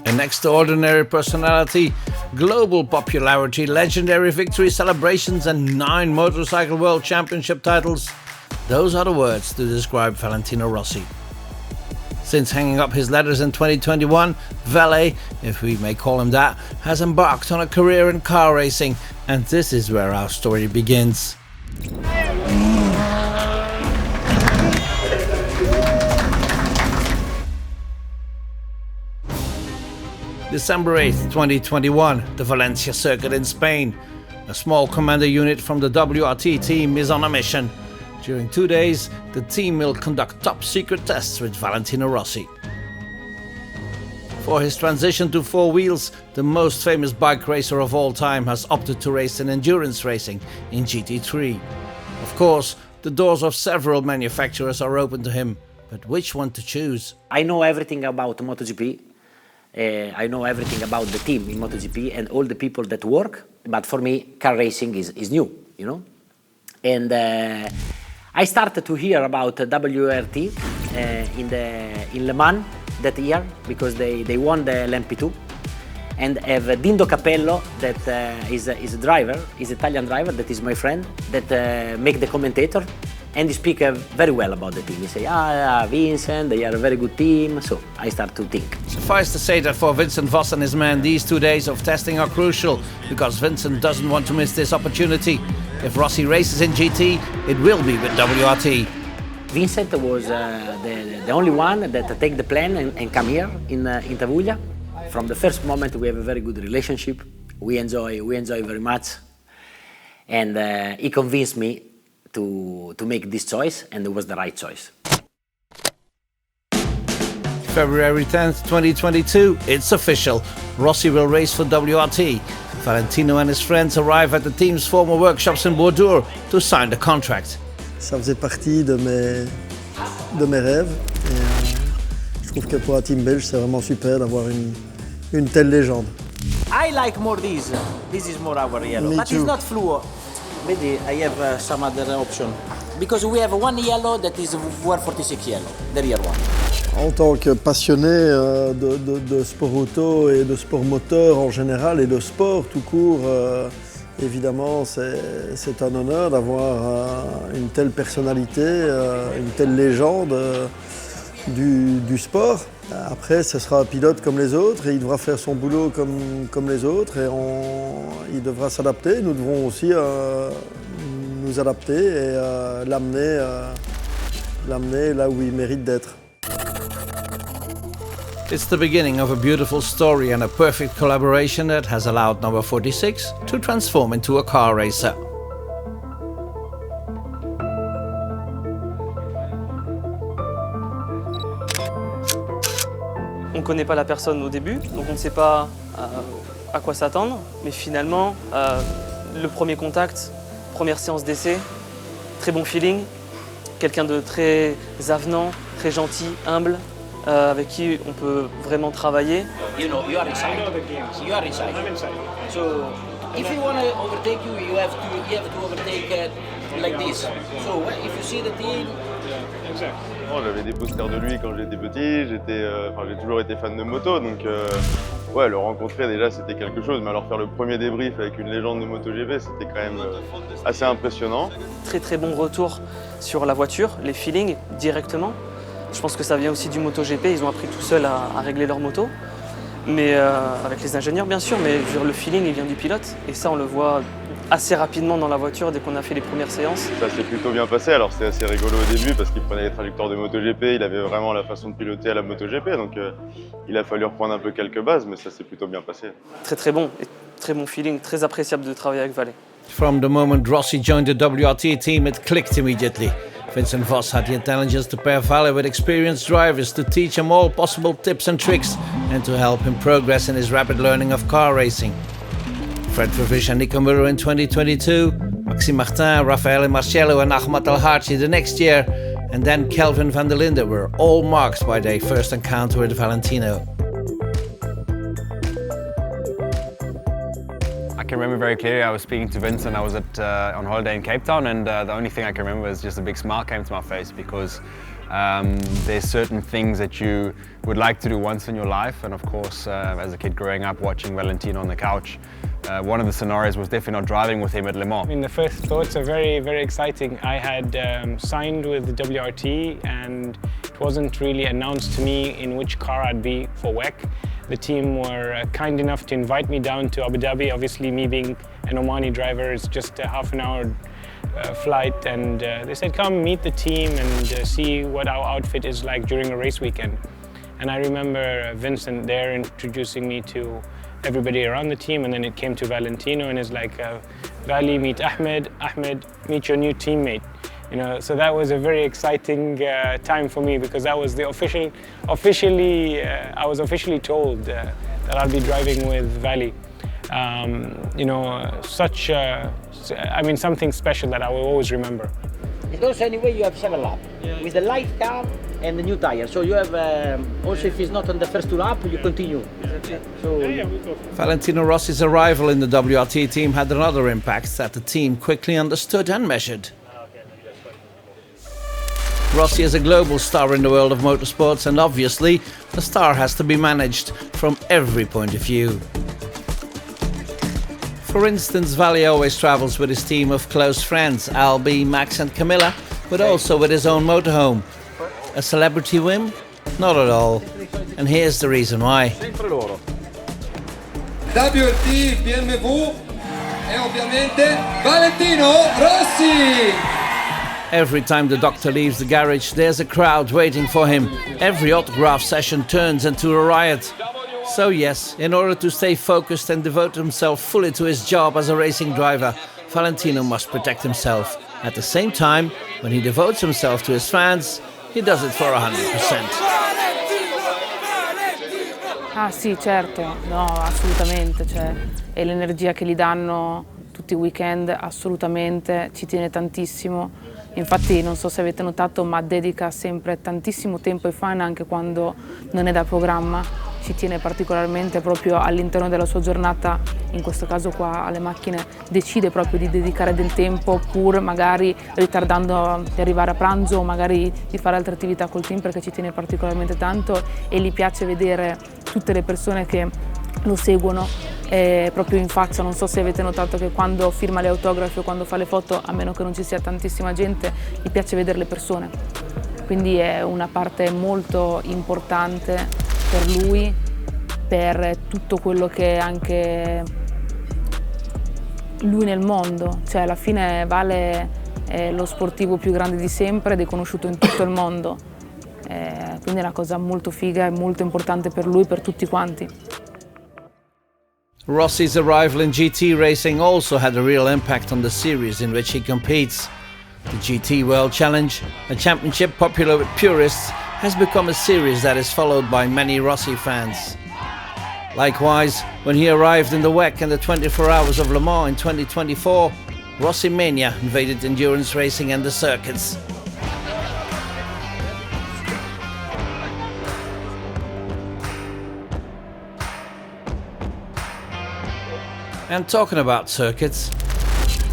An extraordinary personality, global popularity, legendary victory celebrations and 9 motorcycle world championship titles. Those are the words to describe Valentino Rossi. Since hanging up his letters in 2021, Valet, if we may call him that, has embarked on a career in car racing, and this is where our story begins. December 8th, 2021, the Valencia circuit in Spain. A small commander unit from the WRT team is on a mission. During 2 days, the team will conduct top-secret tests with Valentino Rossi. For his transition to 4 wheels, the most famous bike racer of all time has opted to race in endurance racing in GT3. Of course, the doors of several manufacturers are open to him, but which one to choose? I know everything about MotoGP. I know everything about the team in MotoGP and all the people that work, but for me, car racing is new, you know? And I started to hear about WRT in Le Mans that year because they won the LMP2 and have Dindo Capello that is a driver, is Italian driver that is my friend that make the commentator and he speak very well about the team. He say, Vincent, they are a very good team. So I start to think. Suffice to say that for Vincent Voss and his men, these 2 days of testing are crucial because Vincent doesn't want to miss this opportunity. If Rossi races in GT, it will be with WRT. Vincent was the only one that take the plane and come here in Tavuglia. From the first moment, we have a very good relationship. We enjoy very much, and he convinced me to make this choice, and it was the right choice. February 10th, 2022, it's official. Rossi will race for WRT. Valentino and his friends arrive at the team's former workshops in Bordeaux to sign the contract. Ça faisait partie de mes rêves. Et, je trouve que pour un team belge, c'est vraiment super d'avoir une telle légende. I like more this. This is more our yellow, Me but too. it's not fluo. Maybe I have some other option. Because we have one yellow that is WR46 yellow, the rear one. En tant que passionné de sport auto et de sport moteur en général et de sport tout court, évidemment c'est un honneur d'avoir une telle personnalité, une telle légende du sport. Après, ce sera un pilote comme les autres et il devra faire son boulot comme les autres et il devra s'adapter. Nous devrons aussi nous adapter et l'amener là où il mérite d'être. It's the beginning of a beautiful story and a perfect collaboration that has allowed number 46 to transform into a car racer. On ne connaît pas la personne au début, donc on ne sait pas à quoi s'attendre. Mais finalement, le premier contact, première séance d'essai, très bon feeling. Quelqu'un de très avenant, très gentil, humble, avec qui on peut vraiment travailler. You know, you are inside. You are inside. I'm inside. So, if you want to overtake you have to overtake like this. So, if you see the team. J'avais des posters de lui quand j'étais petit, j'ai toujours été fan de moto, donc ouais, le rencontrer déjà c'était quelque chose, mais alors faire le premier débrief avec une légende de MotoGP, c'était quand même assez impressionnant. Très très bon retour sur la voiture, les feelings directement. Je pense que ça vient aussi du MotoGP, ils ont appris tout seuls à régler leur moto, mais avec les ingénieurs bien sûr, mais le feeling il vient du pilote, et ça on le voit assez rapidement dans la voiture dès qu'on a fait les premières séances. Ça s'est plutôt bien passé, alors c'est assez rigolo au début parce qu'il prenait les trajectoires de MotoGP, il avait vraiment la façon de piloter à la MotoGP, donc il a fallu reprendre un peu quelques bases, mais ça s'est plutôt bien passé. Très très bon, et très bon feeling, très appréciable de travailler avec Valet. From the moment Rossi joined the WRT team, it clicked immediately. Vincent Voss had the intelligence to pair Valle with experienced drivers to teach him all possible tips and tricks and to help him progress in his rapid learning of car racing. Fred Vervish and Nico Muro in 2022, Maxime Martin, Raffaele Marcello and Ahmad Al-Harchi the next year, and then Kelvin van der Linde were all marked by their first encounter with Valentino. I can remember very clearly I was speaking to Vincent. I was on holiday in Cape Town, and the only thing I can remember is just a big smile came to my face because There's certain things that you would like to do once in your life, and of course, as a kid growing up watching Valentino on the couch, one of the scenarios was definitely not driving with him at Le Mans. I mean, the first thoughts are very, very exciting. I had signed with the WRT, and it wasn't really announced to me in which car I'd be for WEC. The team were kind enough to invite me down to Abu Dhabi. Obviously, me being an Omani driver, it's just a half an hour flight, and they said, come meet the team and see what our outfit is like during a race weekend. And I remember Vincent there introducing me to everybody around the team, and then it came to Valentino, and it's like, Vali, meet Ahmed, Ahmed, meet your new teammate. You know, so that was a very exciting time for me, because that was the I was officially told that I'll be driving with Vali. You know, I mean, something special that I will always remember. It's also anyway you have 7 laps with the light car and the new tire. So you have also, if it's not on the first 2 laps, you continue. So Valentino Rossi's arrival in the WRT team had another impact that the team quickly understood and measured. Rossi is a global star in the world of motorsports, and obviously the star has to be managed from every point of view. For instance, Vali always travels with his team of close friends, Albi, Max and Camilla, but also with his own motorhome. A celebrity whim? Not at all. And here's the reason why. WRT, BMW e ovviamente Valentino Rossi! Every time the doctor leaves the garage, there's a crowd waiting for him. Every autograph session turns into a riot. So yes, in order to stay focused and devote himself fully to his job as a racing driver, Valentino must protect himself. At the same time, when he devotes himself to his fans, he does it for 100%. Ah sì, certo, no, assolutamente, cioè, e l'energia che gli danno tutti i weekend, assolutamente, ci tiene tantissimo. Infatti non so se avete notato, ma dedica sempre tantissimo tempo ai fan anche quando non è da programma. Ci tiene particolarmente proprio all'interno della sua giornata, in questo caso qua alle macchine, decide proprio di dedicare del tempo, pur magari ritardando di arrivare a pranzo o magari di fare altre attività col team, perché ci tiene particolarmente tanto e gli piace vedere tutte le persone che lo seguono proprio in faccia. Non so se avete notato che quando firma le autografi o quando fa le foto, a meno che non ci sia tantissima gente, gli piace vedere le persone. Quindi è una parte molto importante per lui, per tutto quello che è anche lui nel mondo. Cioè alla fine Vale è lo sportivo più grande di sempre ed è conosciuto in tutto il mondo. Quindi è una cosa molto figa e molto importante per lui e per tutti quanti. Rossi's arrival in GT racing also had a real impact on the series in which he competes. The GT World Challenge, a championship popular with purists, has become a series that is followed by many Rossi fans. Likewise, when he arrived in the WEC and the 24 Hours of Le Mans in 2024, Rossi Mania invaded endurance racing and the circuits. And talking about circuits,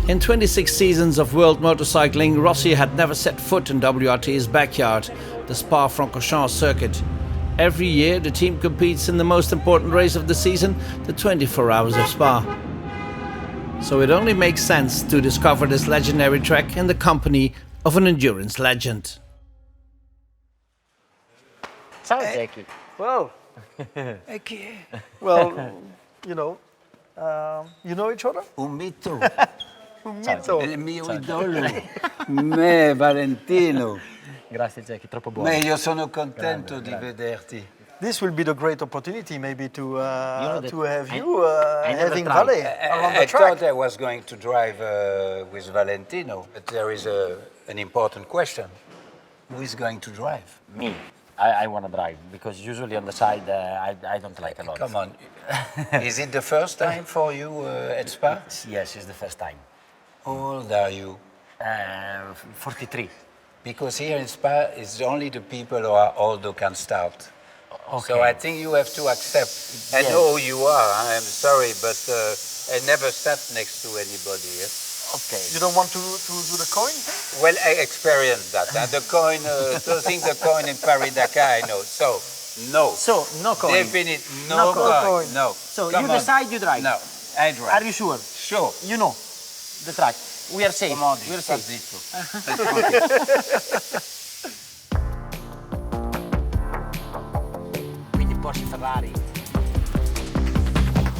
in 26 seasons of world motorcycling, Rossi had never set foot in WRT's backyard, the Spa-Francorchamps circuit. Every year, the team competes in the most important race of the season, the 24 Hours of Spa. So it only makes sense to discover this legendary track in the company of an endurance legend. ciao Jackie. Well, well, you know each other? Un mito. Un mito. Il mio idolo. Me, Valentino. Grazie Jackie, troppo buono. Me, io sono contento di vederti. This will be the great opportunity maybe to that have I having never tried. Vale around the I track. thought I was going to drive with Valentino, but there is an important question. Who is going to drive? Me. I want to drive because usually on the side I don't like a lot. Come on. Is it the first time for you at Spa? Yes, it's the first time. How old are you? 43. Because here in Spa, it's only the people who are old who can start. Okay. So I think you have to accept. I know who you are. I'm sorry, but I never sat next to anybody. Yes? Okay. You don't want to do the coin thing? Well, I experienced that. And the coin, tossing the coin in Paris-Dakar, I know. So, no. So, no coin. Definite, no, No coin. coin. No. So Come you on. decide, you drive. No, I drive. Are you sure? Sure. You know the track. We are safe. Come on, We are sta safe. zitto. Quindi Porsche Ferrari.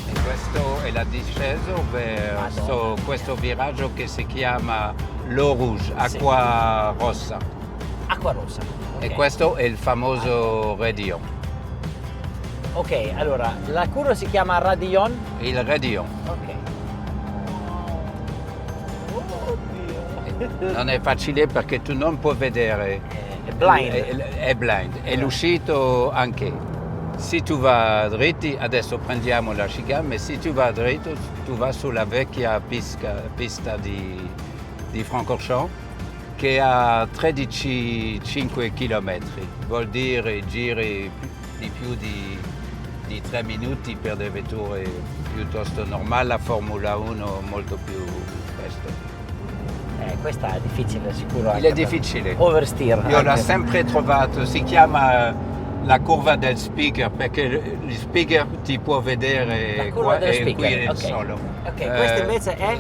E questo è la discesa verso questo viraggio che si chiama l'eau rouge, acqua rossa. Acqua rossa. E Ok. questo è il famoso Radion. Ok, allora la curva si chiama Radillon. Il Radion. Ok. Non è facile perché tu non puoi vedere. È blind. È blind. E l'uscito anche. Se tu vas dritti, adesso prendiamo la chicane, ma se tu vas dritto, tu vai sulla vecchia pista di Francorchamps che ha 13,5 km. Vuol dire giri di più di 3 minuti per le vetture piuttosto normali, la Formula 1 molto più presto. Questa è difficile, sicuro. Il è difficile. Oversteer. Io l'ho anche. sempre trovato, si chiama la curva del speaker perché il speaker ti può vedere La curva qua dello e qui speaker, è ok. solo. Ok, questo invece è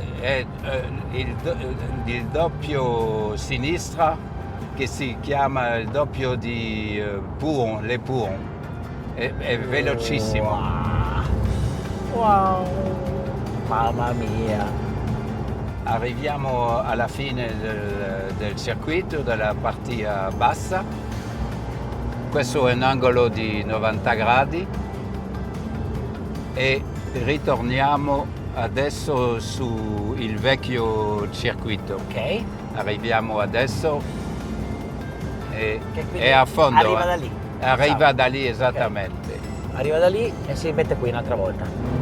il doppio sinistra che si chiama il doppio di Pouron, le Pouron. È velocissimo. Wow. Mamma mia. Arriviamo alla fine del circuito, della partia bassa. Questo è un angolo di 90 gradi e ritorniamo adesso sul vecchio circuito. Ok. Arriviamo adesso e quindi è a fondo. arriva da lì. Arriva Ciao. da lì esattamente. Okay. Arriva da lì e si mette qui un'altra volta.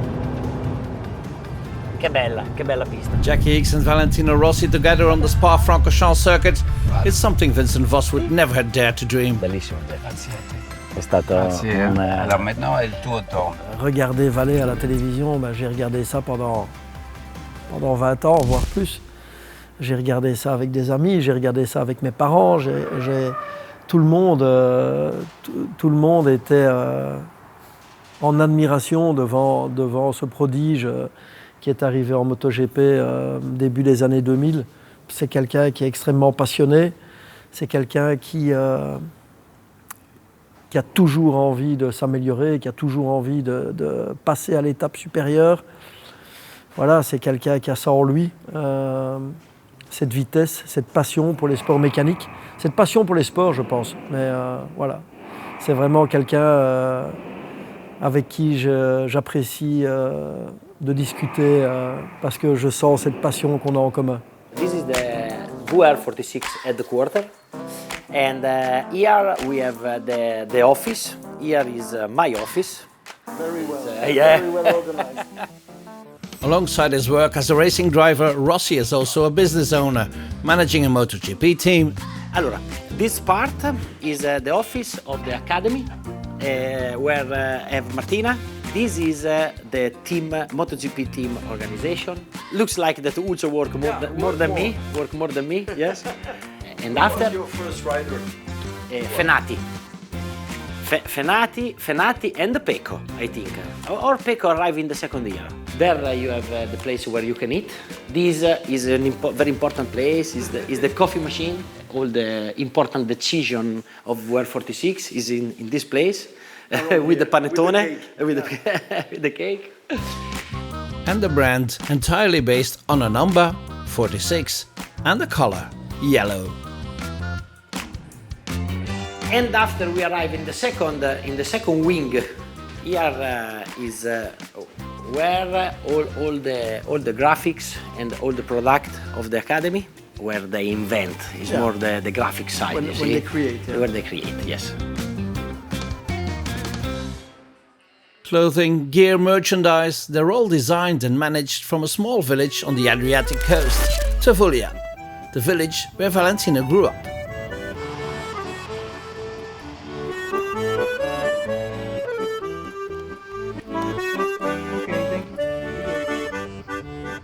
Che bella pista. Jackie Hicks and Valentino Rossi together on the Spa-Francorchamps circuit. It's something Vincent Voss would never have dared to dream. Bellissimo. Grazie a te. È stato Grazie. Alors maintenant è il tuo tour. Regarder Valais à la télévision, j'ai regardé ça pendant 20 ans, voire plus. J'ai regardé ça avec des amis, j'ai regardé ça avec mes parents. Tout le monde était en admiration devant ce prodige qui est arrivé en MotoGP début des années 2000. C'est quelqu'un qui est extrêmement passionné. C'est quelqu'un qui a toujours envie de s'améliorer, qui a toujours envie de passer à l'étape supérieure. Voilà, c'est quelqu'un qui a ça en lui, cette vitesse, cette passion pour les sports mécaniques, cette passion pour les sports, je pense. Mais voilà, c'est vraiment quelqu'un avec qui j'apprécie de discuter parce que je sens cette passion qu'on a en commun. This is the WR46 headquarters, and here we have the office. Here is my office. Very well. Yeah. Very well organized. Alongside his work as a racing driver, Rossi is also a business owner, managing a MotoGP team. Allora, this part is the office of the academy, where I have Martina. This is the team, MotoGP team organization. Looks like that also work more than me. Work more than me, yes. And after, What was your first rider? Fenati. Fenati and Pecco, I think. Or Pecco arrived in the second year. There you have the place where you can eat. This is a very important place. Is the coffee machine. All the important decision of WR46 is in this place. With the panettone, with the cake. And the brand entirely based on a number, 46, and the color, yellow. And after we arrive in the second wing, here is where all the graphics and all the product of the academy, where they invent, is more the graphic side. When they create. Yeah. Where they create, yes. Clothing, gear, merchandise, they're all designed and managed from a small village on the Adriatic coast, Tavullia, the village where Valentino grew up.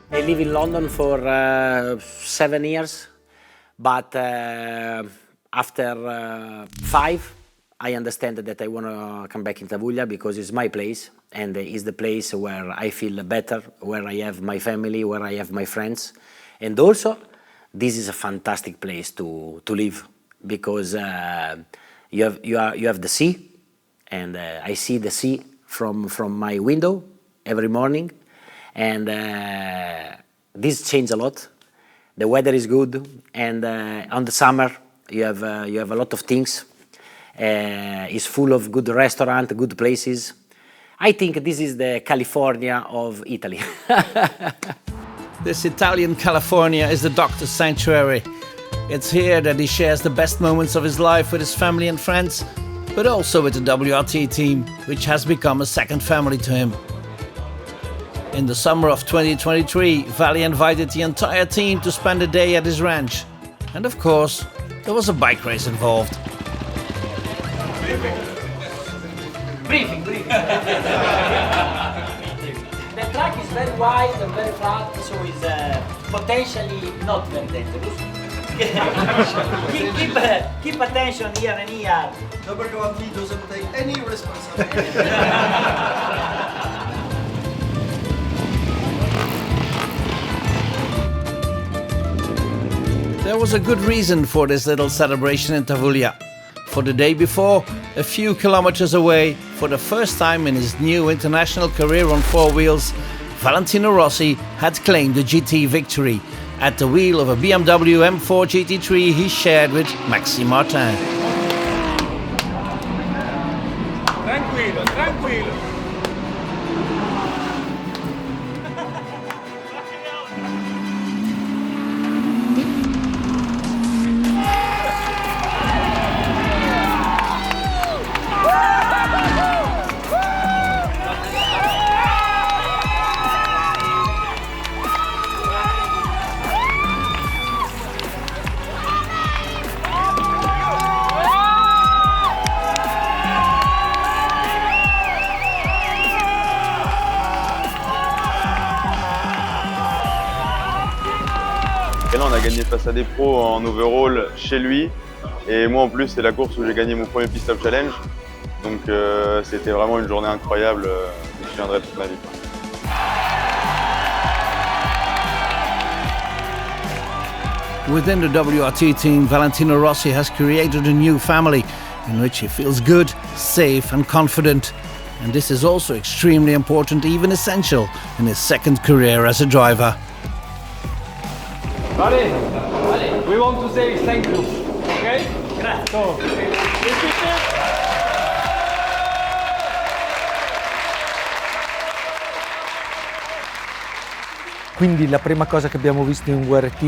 È live in London for 7 years, but after 5, I understand that I want to come back in Tavuglia because it's my place and it's the place where I feel better, where I have my family, where I have my friends. And also, this is a fantastic place to live because you have the sea, and I see the sea from my window every morning, and this changed a lot. The weather is good, and on the summer you have a lot of things. It's full of good restaurants, good places. I think this is the California of Italy. This Italian California is the doctor's sanctuary. It's here that he shares the best moments of his life with his family and friends, but also with the WRT team, which has become a second family to him. In the summer of 2023, Vali invited the entire team to spend a day at his ranch. And of course, there was a bike race involved. Briefing. The track is very wide and very flat, so it's potentially not very dangerous. keep attention here and here. WRT doesn't take any responsibility. There was a good reason for this little celebration in Tavuglia. For the day before, a few kilometers away, for the first time in his new international career on 4 wheels, Valentino Rossi had claimed a GT victory at the wheel of a BMW M4 GT3 he shared with Maxime Martin. Tranquillo. Et là, on a gagné face à des pros en overall chez lui. Et moi, en plus, c'est la course où j'ai gagné mon premier Pit Stop Challenge. Donc, c'était vraiment une journée incroyable. Je me souviendrai toute ma vie. Within the WRT team, Valentino Rossi has created a new family in which he feels good, safe and confident. And this is also extremely important, even essential, in his second career as a driver. Vale, we want to say thank you, okay? Grazie. So, Quindi la prima cosa che abbiamo visto in WRT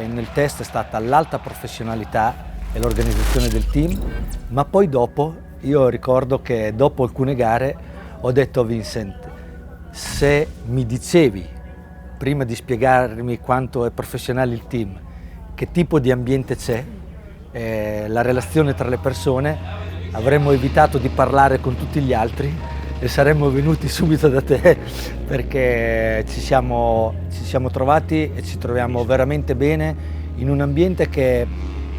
nel test è stata l'alta professionalità e l'organizzazione del team, ma poi dopo, io ricordo che dopo alcune gare ho detto a Vincent, se mi dicevi, prima di spiegarmi quanto è professionale il team, che tipo di ambiente c'è, la relazione tra le persone, avremmo evitato di parlare con tutti gli altri e saremmo venuti subito da te perché ci siamo trovati e ci troviamo veramente bene in un ambiente che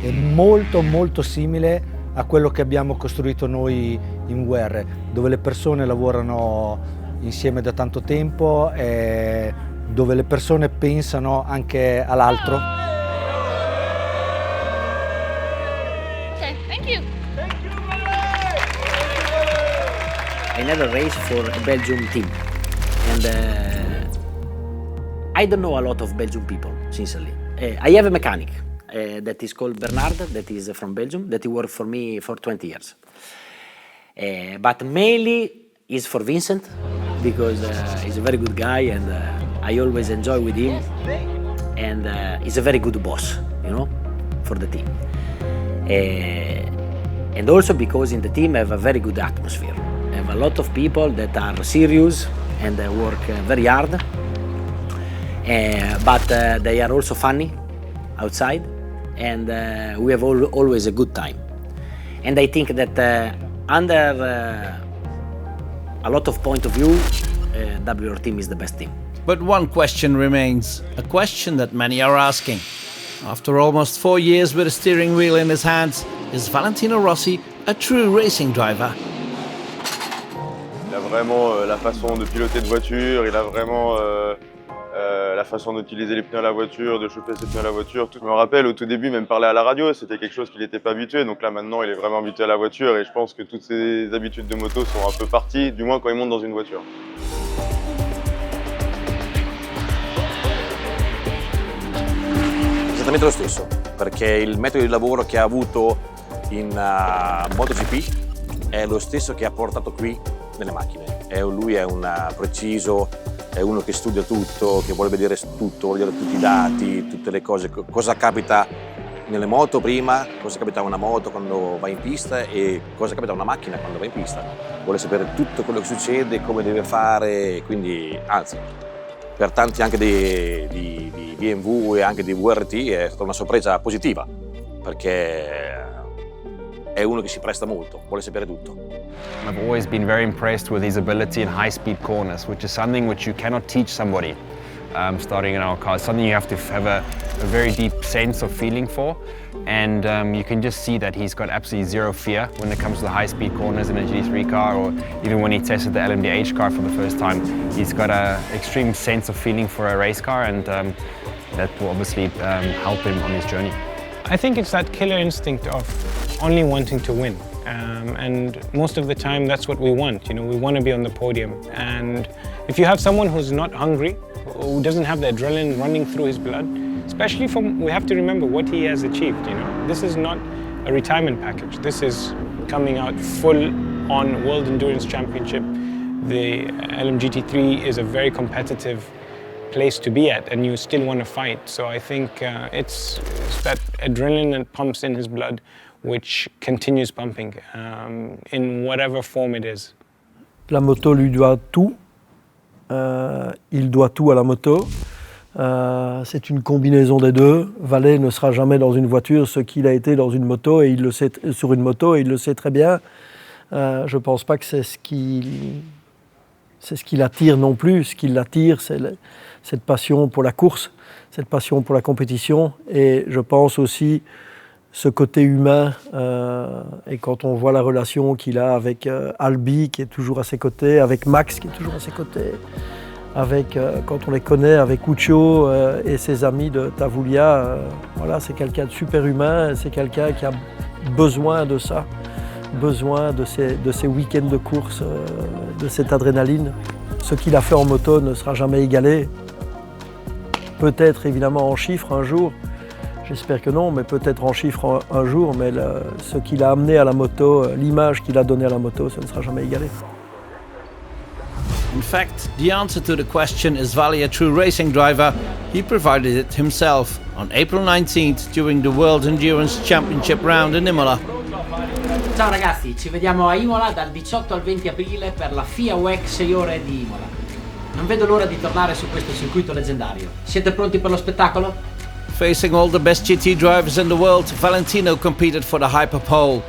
è molto molto simile a quello che abbiamo costruito noi in WR, dove le persone lavorano insieme da tanto tempo e dove le persone pensano anche all'altro. Okay, thank you. I never raced for a Belgium team, and I don't know a lot of Belgian people, sincerely. I have a mechanic that is called Bernard, that is from Belgium, that he worked for me for 20 years. But mainly is for Vincent, because he's a very good guy and I always enjoy with him, and he's a very good boss, you know, for the team. And also because in the team I have a very good atmosphere. I have a lot of people that are serious and they work very hard, but they are also funny outside, and we have always a good time. And I think that under a lot of point of view, WR team is the best team. But one question remains, a question that many are asking. After almost 4 years with a steering wheel in his hands, is Valentino Rossi a true racing driver? Il a vraiment la façon de piloter de voiture, il a vraiment la façon d'utiliser les pneus à la voiture, de chauffer ses pneus à la voiture. Je me rappelle au tout début, même parler à la radio, c'était quelque chose qu'il n'était pas habitué. Donc là maintenant, il est vraiment habitué à la voiture et je pense que toutes ses habitudes de moto sont un peu parties, du moins quand il monte dans une voiture. Esattamente lo stesso, perché il metodo di lavoro che ha avuto in MotoGP è lo stesso che ha portato qui nelle macchine. Lui è un preciso, è uno che studia tutto, che vuole vedere tutto, vuole vedere tutti i dati, tutte le cose, cosa capita nelle moto prima, cosa capita a una moto quando va in pista e cosa capita a una macchina quando va in pista. Vuole sapere tutto quello che succede, come deve fare, quindi anzi, per tanti anche di BMW e anche di WRT è stata una sorpresa positiva, perché è uno che si presta molto, vuole sapere tutto. I've always been very impressed with his ability in high-speed corners, which is something which you cannot teach somebody starting in our car. It's something you have to have a very deep sense of feeling for, and you can just see that he's got absolutely zero fear when it comes to the high-speed corners in a GT3 car, or even when he tested the LMDH car for the first time. He's got an extreme sense of feeling for a race car, and that will obviously help him on his journey. I think it's that killer instinct of only wanting to win. And most of the time that's what we want, you know, we want to be on the podium. And if you have someone who's not hungry, who doesn't have the adrenaline running through his blood, especially we have to remember what he has achieved, you know. This is not a retirement package. This is coming out full on World Endurance Championship. The LMGT3 is a very competitive place to be at, and you still want to fight. So I think it's that adrenaline that pumps in his blood which continues pumping in whatever form it is. La moto lui doit tout. Il doit tout à la moto. C'est une combinaison des deux. Valet ne sera jamais dans une voiture ce qu'il a été dans une moto, et il le sait sur une moto, et il le sait très bien. Je ne pense pas que c'est ce qui l'attire non plus. Ce qui l'attire, c'est cette passion pour la course, cette passion pour la compétition, et je pense aussi ce côté humain, et quand on voit la relation qu'il a avec Albi, qui est toujours à ses côtés, avec Max, qui est toujours à ses côtés, avec, quand on les connaît, avec Uccio et ses amis de Tavoulia, voilà, c'est quelqu'un de super humain, c'est quelqu'un qui a besoin de ça, besoin de ces week-ends de course, de cette adrénaline. Ce qu'il a fait en moto ne sera jamais égalé, peut-être évidemment en chiffres un jour. J'espère que non, mais peut-être en chiffres un jour, mais ce qu'il a amené à la moto, l'image qu'il a donnée à la moto, ça ne sera jamais égalé. In fact, the answer to the question, is Vali a true racing driver, he provided it himself on April 19th during the World Endurance Championship round in Imola. Ciao ragazzi, ci vediamo a Imola dal 18 al 20 aprile per la FIA WEC 6 ore di Imola. Non vedo l'ora di tornare su questo circuito leggendario. Siete pronti per lo spettacolo? Facing all the best GT drivers in the world, Valentino competed for the Hyperpole.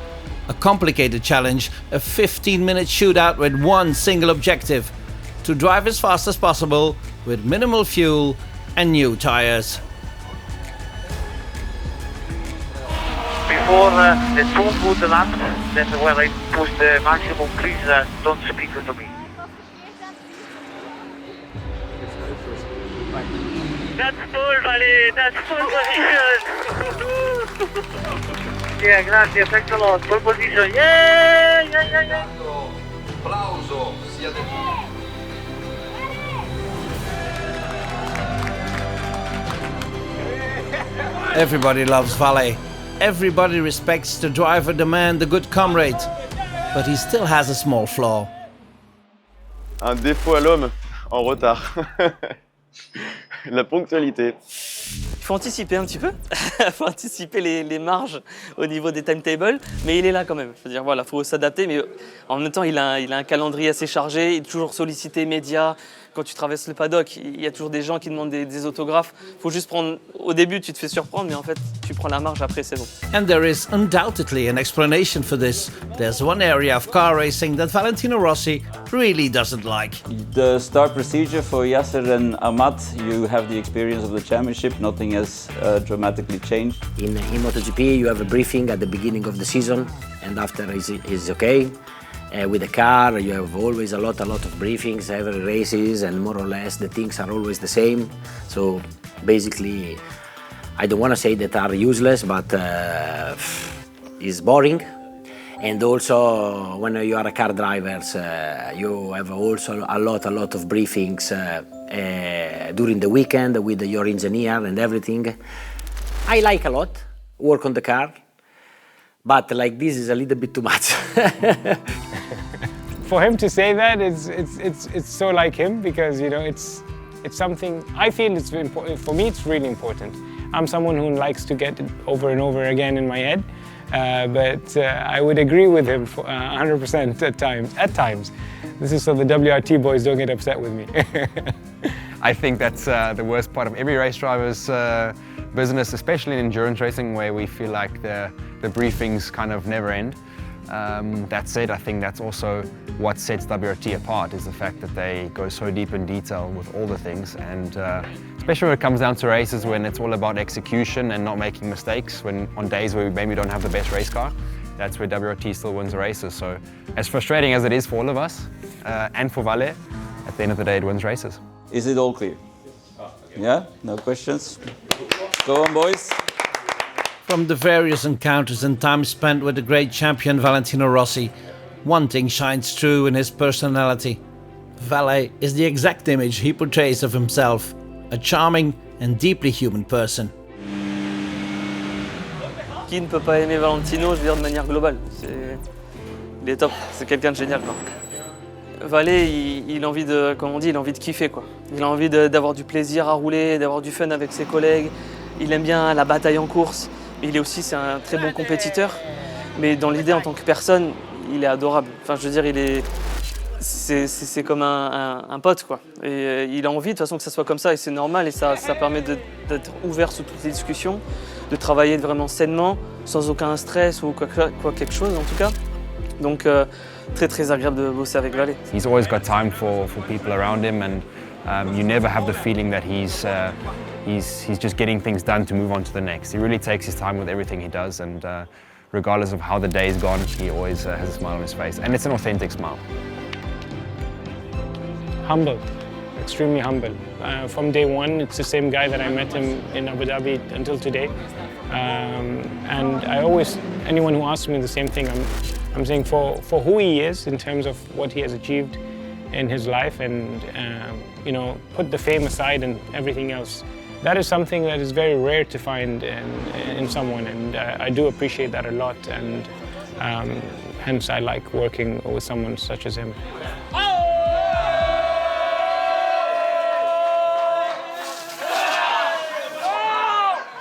A complicated challenge, a 15-minute shootout with one single objective: to drive as fast as possible with minimal fuel and new tires. Before the 2 good laps, that's when I push the maximum, please don't speak to me. That's full, Vali, that's full position. Yeah, grazie, thanks a lot. Full position, yeah. Applauso sia del Everybody loves Valet. Everybody respects the driver, the man, the good comrade. But he still has a small flaw. Un défaut à l'homme, en retard. La ponctualité. Il faut anticiper un petit peu, il faut anticiper les marges au niveau des timetables, mais il est là quand même. Je veux dire, voilà, faut s'adapter, mais en même temps, il a un calendrier assez chargé, il est toujours sollicité médias, quand tu traverses le paddock, il y a toujours des gens qui demandent des autographes. Il faut juste prendre, au début tu te fais surprendre, mais en fait tu prends la marge, après c'est bon. And there is undoubtedly an explanation for this. There's one area of car racing that Valentino Rossi really doesn't like. The start procedure for Yasser and Ahmad, you have the experience of the championship, nothing has dramatically changed. In MotoGP you have a briefing at the beginning of the season and after is okay. With the car you have always a lot of briefings, every races, and more or less the things are always the same. So basically I don't want to say that are useless, but it's boring. And also when you are a car driver, you have also a lot of briefings during the weekend with your engineer and everything. I like a lot work on the car, but like this is a little bit too much. For him to say that, it's so like him, because you know it's something I feel it's important. For me, it's really important. I'm someone who likes to get it over and over again in my head, but I would agree with him 100% at times. This is so the WRT boys don't get upset with me. I think that's the worst part of every race driver's business, especially in endurance racing, where we feel like the briefings kind of never end. That said, I think that's also what sets WRT apart, is the fact that they go so deep in detail with all the things, and especially when it comes down to races, when it's all about execution and not making mistakes, when on days where we maybe don't have the best race car, that's where WRT still wins the races. So as frustrating as it is for all of us, and for Vale, at the end of the day it wins races. Is it all clear? Yeah? No questions? Go on, boys. From the various encounters and time spent with the great champion Valentino Rossi, one thing shines true in his personality. Vale is the exact image he portrays of himself, a charming and deeply human person. Qui ne peut pas aimer Valentino, je veux dire de manière globale. Il est top, c'est quelqu'un de génial, quoi. Vale, il a envie de, comme on dit, il a envie de kiffer, quoi. Il a envie d'avoir du plaisir à rouler, d'avoir du fun avec ses collègues. Il aime bien la bataille en course. Il est aussi, c'est un très bon compétiteur. Mais dans l'idée, en tant que personne, il est adorable. Enfin, je veux dire, c'est comme un pote, quoi. Et il a envie, de toute façon, que ça soit comme ça, et c'est normal. Et ça permet d'être ouvert sur toutes les discussions, de travailler vraiment sainement, sans aucun stress ou quelque chose, en tout cas. Donc, très agréable de bosser avec Vale. He's always got time for people around him, and you never have the feeling that he's just getting things done to move on to the next. He really takes his time with everything he does, and regardless of how the day's gone, he always has a smile on his face, and it's an authentic smile. Humble, extremely humble. From day one, it's the same guy that I met him in Abu Dhabi until today. And I always, anyone who asks me the same thing, I'm saying for who he is in terms of what he has achieved in his life, and you know, put the fame aside and everything else. That is something that is very rare to find in someone, and I do appreciate that a lot, and hence I like working with someone such as him.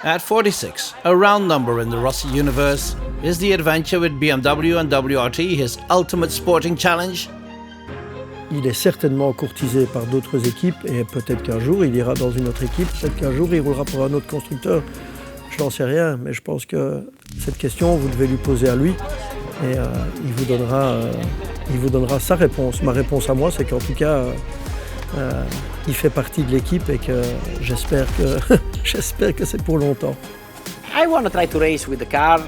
At 46, a round number in the Rossi universe, is the adventure with BMW and WRT his ultimate sporting challenge? Il est certainement courtisé par d'autres équipes et peut-être qu'un jour il ira dans une autre équipe, peut-être qu'un jour il roulera pour un autre constructeur. Je n'en sais rien, mais je pense que cette question, vous devez lui poser à lui et il vous donnera sa réponse. Ma réponse à moi, c'est qu'en tout cas, il fait partie de l'équipe et que j'espère que c'est pour longtemps. I want to try to race with the car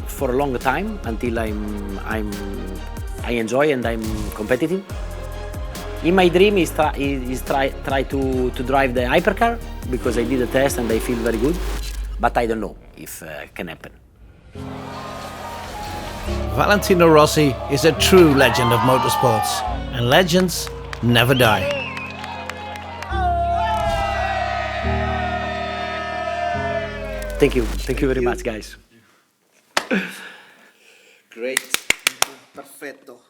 for a long time until I enjoy and I'm competitive. In my dream is try to drive the hypercar, because I did a test and I feel very good, but I don't know if can happen. Valentino Rossi is a true legend of motorsports, and legends never die. Thank you very much, guys. Great, perfetto.